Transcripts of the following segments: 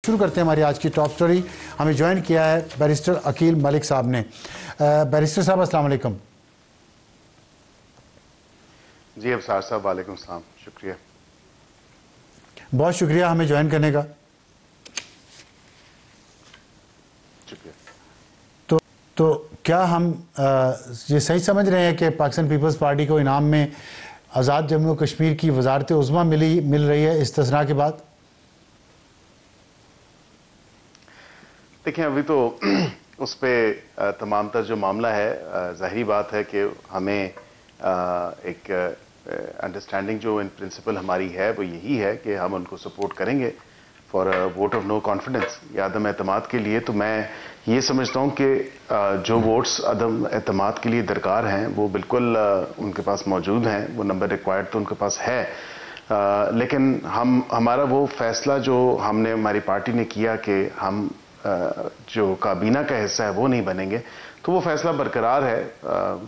शुरू करते हैं हमारी आज की टॉप स्टोरी। हमें ज्वाइन किया है बैरिस्टर अकील मलिक साहब ने। बैरिस्टर साहब अस्सलाम वालेकुम। जी अफसार साहब वालेकुम सलाम, शुक्रिया। बहुत शुक्रिया हमें ज्वाइन करने का। शुक्रिया। तो क्या हम ये सही समझ रहे हैं कि पाकिस्तान पीपल्स पार्टी को इनाम में आज़ाद जम्मू कश्मीर की वजारत उज़्मा मिल रही है इस्तिस्ना के बाद? देखिए अभी तो उस पर तमाम तर जो मामला है, ज़ाहिरी बात है कि हमें एक अंडरस्टैंडिंग जो इन प्रिंसिपल हमारी है वो यही है कि हम उनको सपोर्ट करेंगे for vote of no confidence या अदम एतमाद के लिए। तो मैं ये समझता हूँ कि जो वोट्स अदम एतमाद के लिए दरकार हैं वो बिल्कुल उनके पास मौजूद हैं, वो नंबर रिक्वायर्ड तो उनके पास है। लेकिन हमारा वो फैसला जो हमने हमारी पार्टी ने किया कि हम जो काबीना का हिस्सा है वो नहीं बनेंगे, तो वो फैसला बरकरार है।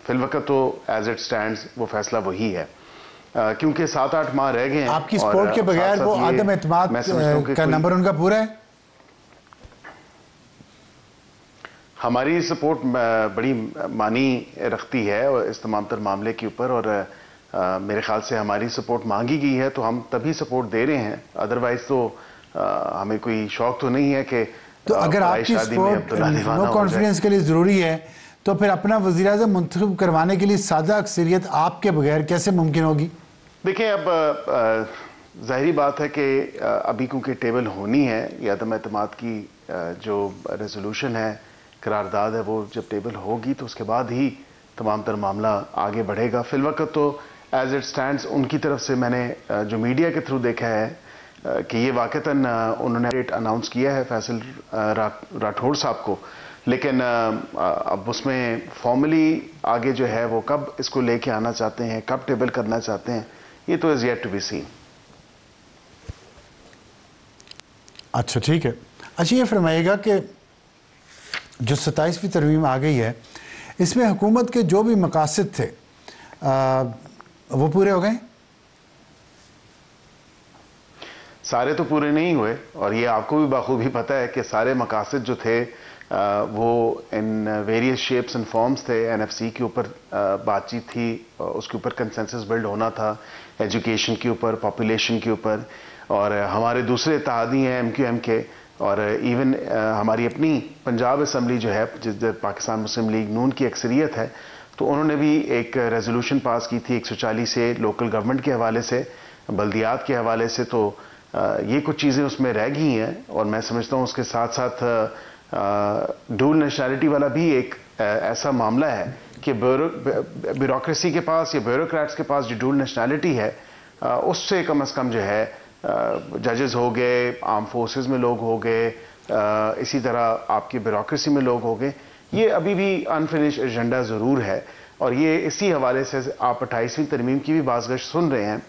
फिलवक़्त तो एज इट स्टैंड्स वो फैसला वही है, क्योंकि 7-8 माह रह गए हैं। आपकी सपोर्ट के बगैर वो आदम एतमाद का नंबर उनका पूरा है? हमारी सपोर्ट बड़ी मानी रखती है इस तमाम तर मामले के ऊपर, और मेरे ख्याल से हमारी सपोर्ट मांगी गई है तो हम तभी सपोर्ट दे रहे हैं। अदरवाइज तो हमें कोई शौक तो नहीं है कि तो अगर आपकी सपोर्ट नो कॉन्फिडेंस के लिए ज़रूरी है तो फिर अपना वज़ीर आज़म मुंतखब करवाने के लिए सादा अक्सरियत आपके बगैर कैसे मुमकिन होगी? देखिए अब ज़ाहिरी बात है कि अभी क्योंकि टेबल होनी है या अदम एतमाद की जो रेजोल्यूशन है, करारदाद है, वो जब टेबल होगी तो उसके बाद ही तमाम तर मामला आगे बढ़ेगा। फिलवक़्त तो एज इट स्टैंड्स उनकी तरफ से मैंने जो मीडिया के थ्रू देखा है कि ये वाक़तन उन्होंने डेट अनाउंस किया है फैसल राठौड़ साहब को, लेकिन अब उसमें फॉर्मली आगे जो है वो कब इसको लेके आना चाहते हैं, कब टेबल करना चाहते हैं, ये तो is yet to be seen. अच्छा ठीक है। अच्छा ये फरमाइएगा कि जो 27वीं तरमीम आ गई है इसमें हुकूमत के जो भी मकासद थे वो पूरे हो गए? सारे तो पूरे नहीं हुए, और ये आपको भी बाखूबी पता है कि सारे मकासद जो थे वो in various shapes and forms थे। एनएफसी के ऊपर बातचीत थी, उसके ऊपर कंसेंसस बिल्ड होना था, एजुकेशन के ऊपर, पॉपुलेशन के ऊपर, और हमारे दूसरे इत्तेहादी हैं एमक्यूएम के, और इवन हमारी अपनी पंजाब असम्बली जो है जिधर पाकिस्तान मुस्लिम लीग नून की अक्सरियत है, तो उन्होंने भी एक रेजोल्यूशन पास की थी 140 से, लोकल गवर्नमेंट के हवाले से, बल्दियात के हवाले से। तो ये कुछ चीज़ें उसमें रह गई हैं, और मैं समझता हूँ उसके साथ साथ डुअल नेशनैलिटी वाला भी एक ऐसा मामला है कि ब्यूरोक्रेसी के पास या ब्यूरोक्रेट्स के पास जो डुअल नेशनैलिटी है उससे कम से कम जो है जजेस हो गए, आर्म फोर्सेस में लोग हो गए, इसी तरह आपकी ब्यूरोक्रेसी में लोग हो गए, ये अभी भी अनफिनिश एजेंडा ज़रूर है। और ये इसी हवाले से आप 28वीं तरमीम की भी बाज़गश्त सुन रहे हैं,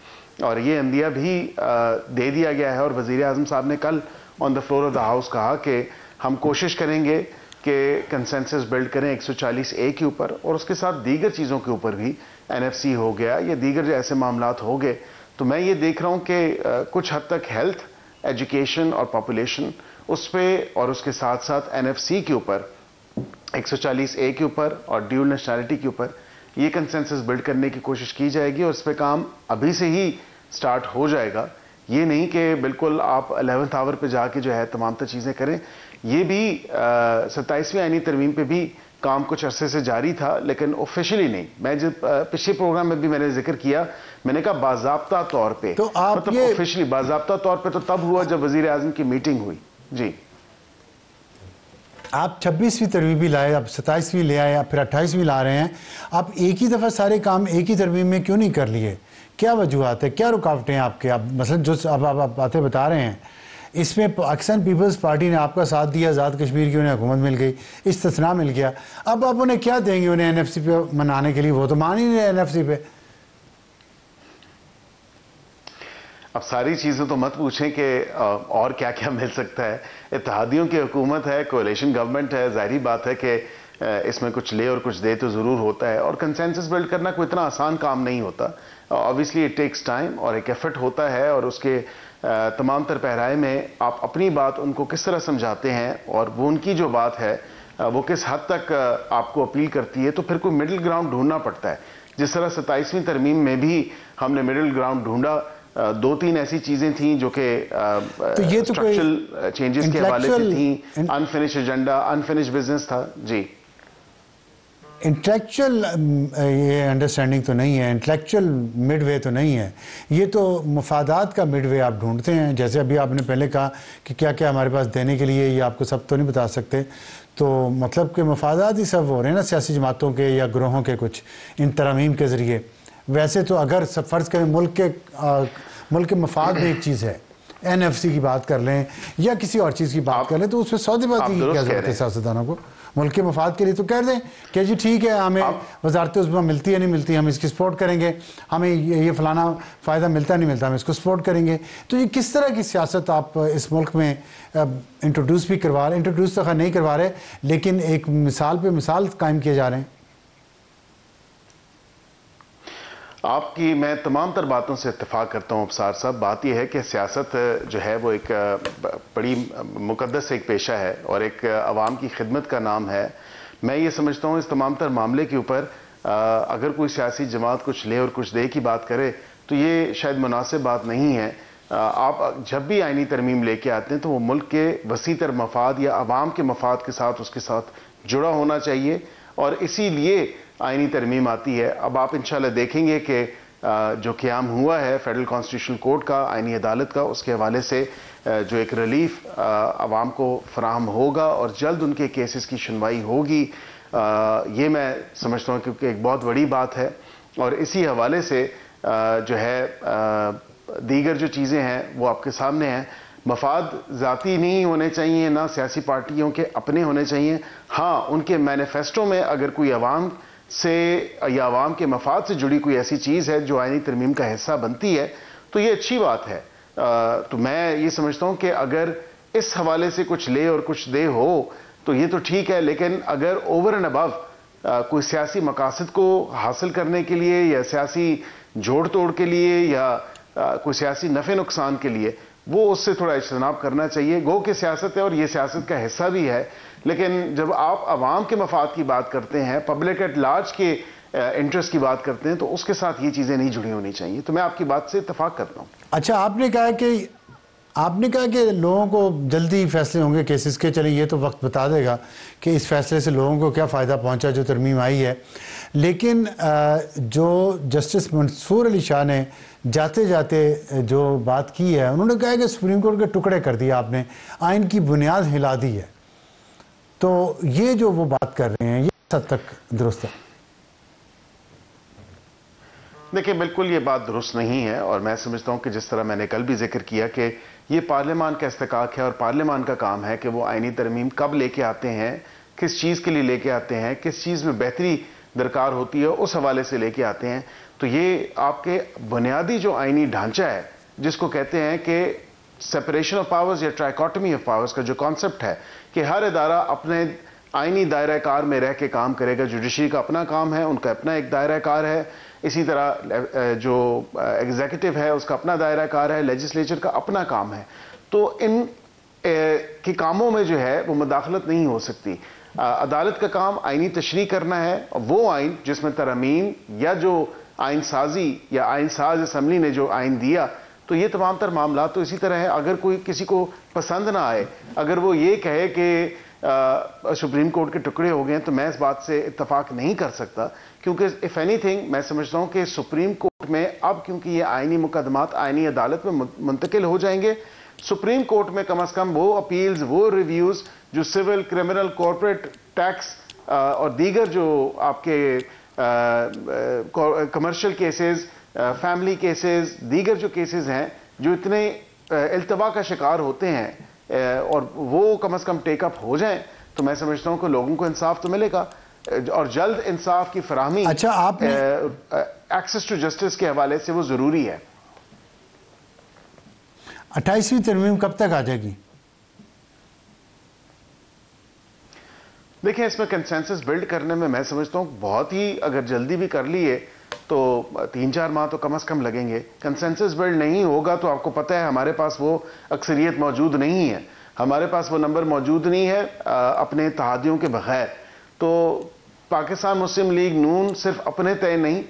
और ये अंदिया भी दे दिया गया है। और वज़ीर आज़म साहब ने कल on the floor of the house कहा कि हम कोशिश करेंगे कि कंसेंसस बिल्ड करें 140A के ऊपर, और उसके साथ दीगर चीज़ों के ऊपर भी, एनएफसी हो गया या दीगर ऐसे मामलात हो गए। तो मैं ये देख रहा हूँ कि कुछ हद तक हेल्थ, एजुकेशन और पॉपुलेशन उस पर, और उसके साथ साथ एनएफसी के ऊपर, 140A के ऊपर और ड्यूल नेशनैलिटी के ऊपर ये कंसेंसस बिल्ड करने की कोशिश की जाएगी, और इस पर काम अभी से ही स्टार्ट हो जाएगा। ये नहीं कि बिल्कुल आप 11th आवर पे जाके जो है तमाम तर चीज़ें करें। ये भी 27वीं आईनी तरमीम पे भी काम कुछ अरसे से जारी था, लेकिन ऑफिशियली नहीं। मैं जब पिछले प्रोग्राम में भी मैंने जिक्र किया, मैंने कहा बाज़ाब्ता तौर पे, तो आप मतलब ऑफिशियली बाज़ाब्ता तौर पे तो तब हुआ जब वज़ीर आज़म की मीटिंग हुई। जी आप 26वीं तरमीम भी लाए, अब 27वीं ले आए, फिर 28वीं ला रहे हैं। आप एक ही दफ़ा सारे काम एक ही तरमीम में क्यों नहीं कर लिए? क्या वजूहत है, क्या रुकावटें हैं आपके? आप मसलन जो अब आप बातें बता रहे हैं इसमें पाकिस्तान पीपल्स पार्टी ने आपका साथ दिया, आज़ाद कश्मीर की उन्हें हुकूमत मिल गई, इस्तिस्ना मिल गया, अब आप उन्हें क्या देंगे उन्हें एनएफसी पे मनाने के लिए? वो तो मान ही नहीं रहे एनएफसी पे। अब सारी चीज़ें तो मत पूछें कि और क्या क्या मिल सकता है। इत्तेहादियों की हुकूमत है, कोalition गवर्नमेंट है, ज़ाहिरी बात है कि इसमें कुछ ले और कुछ दे तो ज़रूर होता है, और कंसेंसस बिल्ड करना कोई इतना आसान काम नहीं होता। ऑब्वियसली इट टेक्स टाइम और एक एफर्ट होता है, और उसके तमाम तर पहराए में आप अपनी बात उनको किस तरह समझाते हैं और वो उनकी जो बात है वो किस हद तक आपको अपील करती है, तो फिर कोई मिडिल ग्राउंड ढूंढना पड़ता है। जिस तरह 27वीं तरमीम में भी हमने मिडिल ग्राउंड ढूंढा, 2-3 ऐसी चीजें थी जो कि स्ट्रक्चरल चेंजेस के हवाले से थी, अनफिनिश एजेंडा, अनफिनिश बिजनेस था। जी, इंटेलेक्चुअल ये अंडरस्टैंडिंग तो नहीं है, इंटेलेक्चुअल मिडवे तो नहीं है, ये तो मफादात का मिडवे आप ढूंढते हैं। जैसे अभी आपने पहले कहा कि क्या क्या हमारे पास देने के लिए, ये आपको सब तो नहीं बता सकते, तो मतलब कि मफादात ही सब हो रहे हैं ना सियासी जमातों के या ग्रोहों के कुछ इन तरमीम के ज़रिए। वैसे तो अगर सब फ़र्ज़ करें मुल्क के मफाद में एक चीज़ है, NFC की बात कर लें या किसी और चीज़ की बात कर लें, तो उसमें सौदेबाजी की क्या ज़रूरत है सियासतदानों को? मुल्क के मफाद के लिए तो कह दें कि जी ठीक है, हमें वजारत उज़्मा मिलती है नहीं मिलती, हम इसकी सपोर्ट करेंगे, हमें ये फ़लाना फ़ायदा मिलता नहीं मिलता, हम इसको सपोर्ट करेंगे। तो ये किस तरह की सियासत आप इस मुल्क में इंट्रोड्यूस भी करवा रहे हैं? इंट्रोड्यूस तो नहीं करवा रहे, लेकिन एक मिसाल पे मिसाल कायम किए जा रहे हैं। आपकी मैं तमाम तर बातों से इत्तेफाक करता हूँ अबसार साहब। बात यह है कि सियासत जो है वो एक बड़ी मुकद्दस एक पेशा है और एक अवाम की खिदमत का नाम है। मैं ये समझता हूँ इस तमाम तर मामले के ऊपर अगर कोई सियासी जमात कुछ ले और कुछ दे की बात करे तो ये शायद मुनासिब बात नहीं है। आप जब भी आईनी तरमीम लेके आते हैं तो वो मुल्क के वसीतर मफाद या अवाम के मफाद के साथ उसके साथ जुड़ा होना चाहिए और इसीलिए आईनी तरमीम आती है। अब आप इंशाल्लाह देखेंगे कि जो क़याम हुआ है फेडरल कॉन्स्टिट्यूशनल कोर्ट का, आईनी अदालत का, उसके हवाले से जो एक रिलीफ आवाम को फराहम होगा और जल्द उनके केसेस की सुनवाई होगी, ये मैं समझता हूँ क्योंकि एक बहुत बड़ी बात है। और इसी हवाले से जो है दीगर जो चीज़ें हैं वो आपके सामने हैं। मफाद ज़ाती नहीं होने चाहिए, ना सियासी पार्टियों के अपने होने चाहिए। हाँ, उनके मैनिफेस्टो में अगर कोई अवाम से या अवाम के मफाद से जुड़ी कोई ऐसी चीज़ है जो आईनी तरमीम का हिस्सा बनती है तो ये अच्छी बात है। तो मैं ये समझता हूँ कि अगर इस हवाले से कुछ ले और कुछ दे हो तो ये तो ठीक है, लेकिन अगर ओवर एंड अबव कोई सियासी मकासद को हासिल करने के लिए या सियासी जोड़ तोड़ के लिए या कोई सियासी नफ़े नुकसान के लिए, वो उससे थोड़ा इज्तनाब करना चाहिए। गो कि सियासत है और ये सियासत का हिस्सा भी है, लेकिन जब आप अवाम के मफाद की बात करते हैं, पब्लिक एट लार्ज के इंटरेस्ट की बात करते हैं, तो उसके साथ ये चीज़ें नहीं जुड़ी होनी चाहिए। तो मैं आपकी बात से इत्तेफाक करता हूँ। अच्छा, आपने कहा कि लोगों को जल्दी फैसले होंगे केसेस के। चलिए ये तो वक्त बता देगा कि इस फैसले से लोगों को क्या फ़ायदा पहुंचा जो तरमीम आई है, लेकिन जो जस्टिस मंसूर अली शाह ने जाते जाते जो बात की है, उन्होंने कहा कि सुप्रीम कोर्ट के टुकड़े कर दिया आपने, आइन की बुनियाद हिला दी है। तो ये जो वो बात कर रहे हैं ये हद तक दुरुस्त है? देखिए, बिल्कुल ये बात दुरुस्त नहीं है और मैं समझता हूँ कि जिस तरह मैंने कल भी जिक्र किया कि ये पार्लियामान का इस्तेकाक है और पार्लियामान का काम है कि वो आईनी तरमीम कब लेके आते हैं, किस चीज़ के लिए लेके आते हैं, किस चीज़ में बेहतरी दरकार होती है, उस हवाले से लेके आते हैं। तो ये आपके बुनियादी जो आईनी ढांचा है जिसको कहते हैं कि सेपरेशन ऑफ पावर्स या ट्राइकोटमी ऑफ पावर्स का जो कॉन्सेप्ट है कि हर इदारा अपने आईनी दायरा कार में रह के काम करेगा। जुडिशरी का अपना काम है, उनका अपना एक दायरा कार है, इसी तरह जो एग्जीक्यूटिव है उसका अपना दायरा कार है, लेजिस्लेचर का अपना काम है। तो इन के कामों में जो है वो मुदाखलत नहीं हो सकती। अदालत का काम आईनी तशरीह करना है, वो आइन जिसमें तरमीम या जो आइन साजी या आइन साज असम्बली ने जो आइन दिया, तो ये तमाम तर मामला तो इसी तरह है। अगर कोई किसी को पसंद ना आए, अगर वो ये कहे कि सुप्रीम कोर्ट के टुकड़े हो गए, तो मैं इस बात से इत्तफाक नहीं कर सकता, क्योंकि इफ एनीथिंग मैं समझता हूं कि सुप्रीम कोर्ट में अब क्योंकि ये आईनी मुकदमात आईनी अदालत में मुंतकिल हो जाएंगे, सुप्रीम कोर्ट में कम अज कम वो अपील्स, वो रिव्यूज जो सिविल, क्रिमिनल, कॉर्पोरेट टैक्स और दीगर जो आपके कमर्शियल केसेस, फैमिली केसेस, दीगर जो केसेस हैं जो इतने इल्तवा का शिकार होते हैं, और वो कम अज कम टेकअप हो जाएं, तो मैं समझता हूं कि लोगों को इंसाफ तो मिलेगा और जल्द इंसाफ की फराहमी। अच्छा, आपने एक्सेस टू जस्टिस के हवाले से वो जरूरी है। 28वीं तरमीम कब तक आ जाएगी? देखिए, इसमें कंसेंसस बिल्ड करने में मैं समझता हूं बहुत ही, अगर जल्दी भी कर लिए तो 3-4 माह तो कम से कम लगेंगे। कंसेंसस बिल्ड नहीं होगा तो आपको पता है हमारे पास वो अक्सरियत मौजूद नहीं है, हमारे पास वो नंबर मौजूद नहीं है अपने इत्तेहादियों के बगैर। तो पाकिस्तान मुस्लिम लीग नून सिर्फ अपने तय नहीं,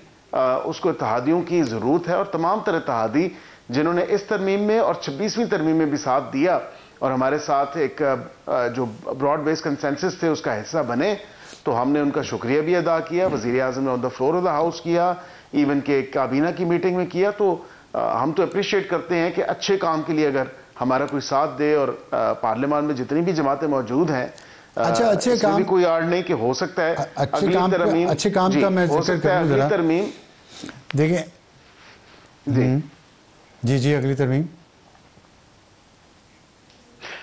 उसको इत्तेहादियों की ज़रूरत है, और तमाम तरह इत्तेहादी जिन्होंने इस तरमीम में और 26वीं तरमीम में भी साथ दिया और हमारे साथ एक जो ब्रॉड बेस्ड कंसेंसस थे उसका हिस्सा बने, तो हमने उनका शुक्रिया भी अदा किया। वज़ीर आज़म ने on the floor of the house किया, इवन के काबीना की मीटिंग में किया। तो हम तो अप्रिशिएट करते हैं कि अच्छे काम के लिए अगर हमारा कोई साथ दे, और पार्लियामान में जितनी भी जमातें मौजूद हैं, अच्छा अच्छे काम भी कोई आड़ नहीं कि हो सकता है अच्छे काम का मैं हो सकता है अगली तरमीम। देखिए जी अगली तरमीम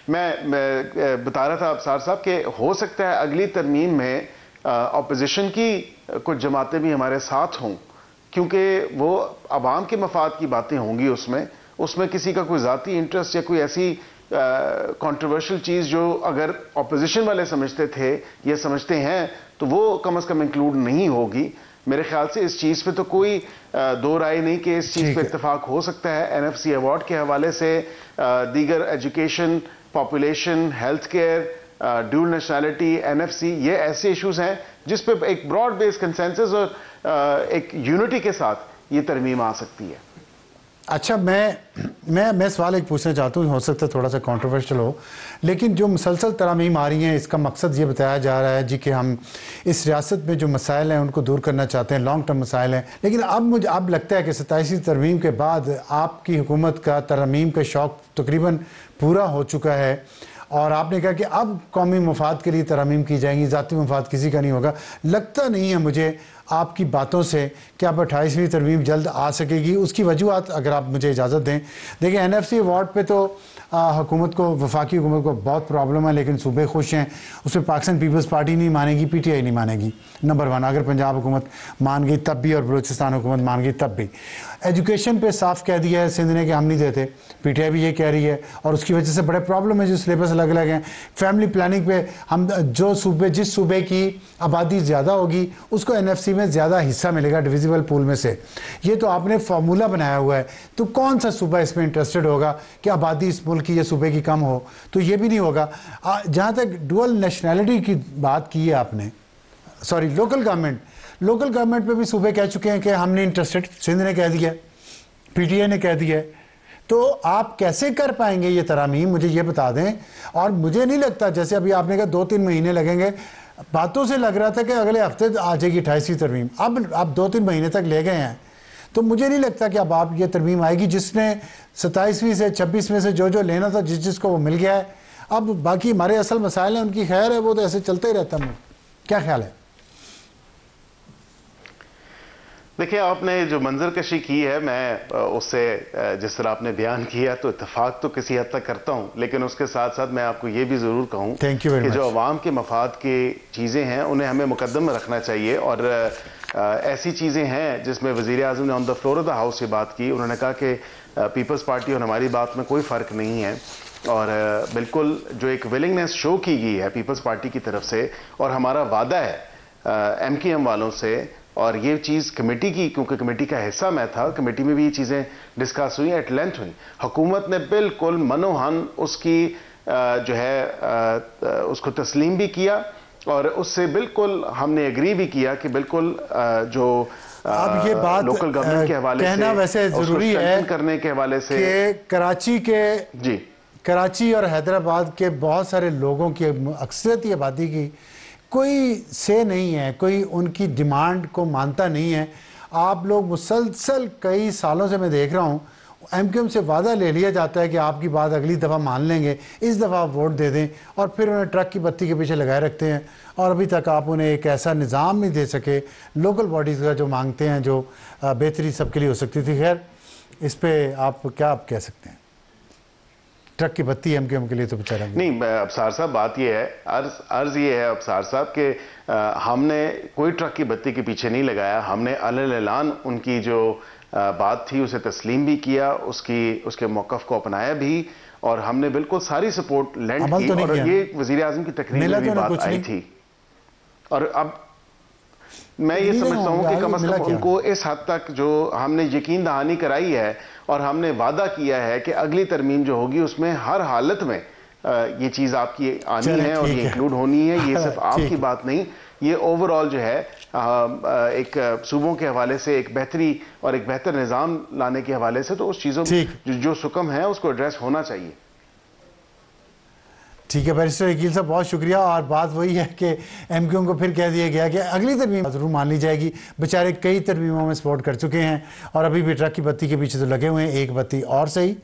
मैं बता रहा था अबसार साहब कि हो सकता है अगली तरमीम में अपोजिशन की कुछ जमातें भी हमारे साथ हों, क्योंकि वो अवाम के मफाद की बातें होंगी उसमें किसी का कोई ज़ाती इंटरेस्ट या कोई ऐसी कंट्रोवर्शियल चीज़ जो अगर अपोजिशन वाले समझते थे या समझते हैं तो वो कम से कम इंक्लूड नहीं होगी। मेरे ख्याल से इस चीज़ पे तो कोई दो राय नहीं कि इस चीज़ पे इत्तेफाक हो सकता है। एनएफसी अवार्ड के हवाले से दीगर education, population, health care, dual nationality, NFC, ये ऐसे इश्यूज हैं जिस पे एक ब्रॉड बेस्ड कंसेंसस और एक यूनिटी के साथ ये तरमीम आ सकती है। अच्छा, मैं सवाल एक पूछना चाहता हूँ, हो सकता है थोड़ा सा कंट्रोवर्शियल हो, लेकिन जो मुसलसल तरमीम आ रही हैं इसका मकसद ये बताया जा रहा है जी कि हम इस रियासत में जो मसाइल हैं उनको दूर करना चाहते हैं, लॉन्ग टर्म मसाइल हैं। लेकिन अब लगता है कि 27वीं तरमीम के बाद आपकी हुकूमत का तरमीम का शौक़ तकरीबन पूरा हो चुका है, और आपने कहा कि अब कौमी मफाद के लिए तरमीम की जाएंगी, ज़ाती मफाद किसी का नहीं होगा। लगता नहीं है मुझे आपकी बातों से कि अब 28वीं तरमीम जल्द आ सकेगी। उसकी वजूहत अगर आप मुझे इजाज़त दें। देखिए, एनएफसी अवार्ड पे तो हुकूमत को, वफाकी हुकूमत को बहुत प्रॉब्लम है, लेकिन सूबे खुश हैं। उसमें पाकिस्तान पीपल्स पार्टी नहीं मानेगी, पीटीआई नहीं मानेगी, नंबर 1। अगर पंजाब हुकूमत मान गई तब भी, और बलूचिस्तान हुकूमत मान गई तब भी। एजुकेशन पे साफ कह दिया है सिंध ने कि हम नहीं देते, पीटीआई भी ये कह रही है, और उसकी वजह से बड़े प्रॉब्लम है, जो सिलेबस अलग अलग हैं। फैमिली प्लानिंग पे हम जिस सूबे की आबादी ज़्यादा होगी उसको एनएफसी में ज़्यादा हिस्सा मिलेगा डिविजिबल पूल में से। ये तो आपने फार्मूला बनाया हुआ है, तो कौन सा सूबा इसमें इंटरेस्टेड होगा कि आबादी इस मुल्क की या सूबे की कम हो? तो ये भी नहीं होगा। जहाँ तक डुअल नेशनैलिटी की बात की है आपने, सॉरी लोकल गवर्नमेंट पे भी सूबे कह चुके हैं कि हम नहीं इंटरेस्टेड। सिंध ने कह दिया, पीटीआई ने कह दिया। तो आप कैसे कर पाएंगे ये तरामीम, मुझे ये बता दें। और मुझे नहीं लगता, जैसे अभी आपने कहा 2-3 महीने लगेंगे, बातों से लग रहा था कि अगले हफ्ते आ जाएगी 28वीं तरमीम। अब आप 2-3 महीने तक ले गए हैं, तो मुझे नहीं लगता कि अब आप ये तरमीम आएगी। जिसने 27वीं से 26 में से जो लेना था, जिसको वो मिल गया है। अब बाकी हमारे असल मसाइल हैं, उनकी खैर है, वो तो ऐसे चलते ही रहता है। क्या ख्याल है? देखिए, आपने जो मंजर कशी की है, मैं उससे जिस तरह आपने बयान किया तो इत्तेफाक तो किसी हद तक करता हूं, लेकिन उसके साथ साथ मैं आपको ये भी ज़रूर कहूं कि जो अवाम के मफाद की चीज़ें हैं उन्हें हमें मुकद्दम में रखना चाहिए। और ऐसी चीज़ें हैं जिसमें वज़ीर आज़म ने on the floor of the house से बात की। उन्होंने कहा कि पीपल्स पार्टी और हमारी बात में कोई फ़र्क नहीं है, और बिल्कुल जो एक विलिंगनेस शो की गई है पीपल्स पार्टी की तरफ से, और हमारा वादा है MKM वालों से, और ये चीज़ कमेटी की, क्योंकि कमेटी का हिस्सा मैं था, कमेटी में भी ये चीज़ें डिस्कस हुई, एट लेंथ हुई। हुकूमत ने बिल्कुल मनोहन उसकी जो है उसको तस्लीम भी किया, और उससे बिल्कुल हमने एग्री भी किया कि बिल्कुल जो अब ये बात लोकल गवर्नमेंट के हवाले कहना से, वैसे ज़रूरी है करने के हवाले से कि कराची और हैदराबाद के बहुत सारे लोगों की, अक्सरियत आबादी की कोई से नहीं है, कोई उनकी डिमांड को मानता नहीं है। आप लोग मुसलसल कई सालों से मैं देख रहा हूँ, MKM से वादा ले लिया जाता है कि आपकी बात अगली दफ़ा मान लेंगे, इस दफ़ा आप वोट दे दें, और फिर उन्हें ट्रक की बत्ती के पीछे लगाए रखते हैं। और अभी तक आप उन्हें एक ऐसा निज़ाम नहीं दे सके लोकल बॉडीज़ का जो मांगते हैं, जो बेहतरी सबके लिए हो सकती थी। खैर, इस पर आप कह सकते हैं? ट्रक की बत्ती MKM के लिए तो बेचारा नहीं। अबसार साहब, बात ये है, अर्ज ये है अबसार साहब कि हमने कोई ट्रक की बत्ती के पीछे नहीं लगाया। हमने अलग उनकी जो बात थी उसे तस्लीम भी किया, उसके मौक़िफ़ को अपनाया भी, और हमने बिल्कुल सारी सपोर्ट लैंड की। और ये वज़ीर आज़म की तकरीर में भी बात आई थी। और अब मैं ये नहीं समझता हूं होंगे, कि कम आगे से मिला कम क्या? उनको इस हद तक जो हमने यकीन दहानी कराई है और हमने वादा किया है कि अगली तरमीम जो होगी उसमें हर हालत में ये चीज़ आपकी आनी चलें, है और ठीक ये है। इंक्लूड होनी है। ये सिर्फ ठीक आपकी है। बात नहीं, ये ओवरऑल जो है एक सूबों के हवाले से एक बेहतरी और एक बेहतर निज़ाम लाने के हवाले से तो उस चीज़ों ठीक। जो सुकम है उसको एड्रेस होना चाहिए। ठीक है बैरिस्टर वकील साहब, बहुत शुक्रिया। और बात वही है कि एमक्यूएम को फिर कह दिया गया कि अगली तरमीम जरूर मान ली जाएगी। बेचारे कई तरमीमों में सपोर्ट कर चुके हैं और अभी भी ट्रक की बत्ती के पीछे तो लगे हुए हैं, एक बत्ती और सही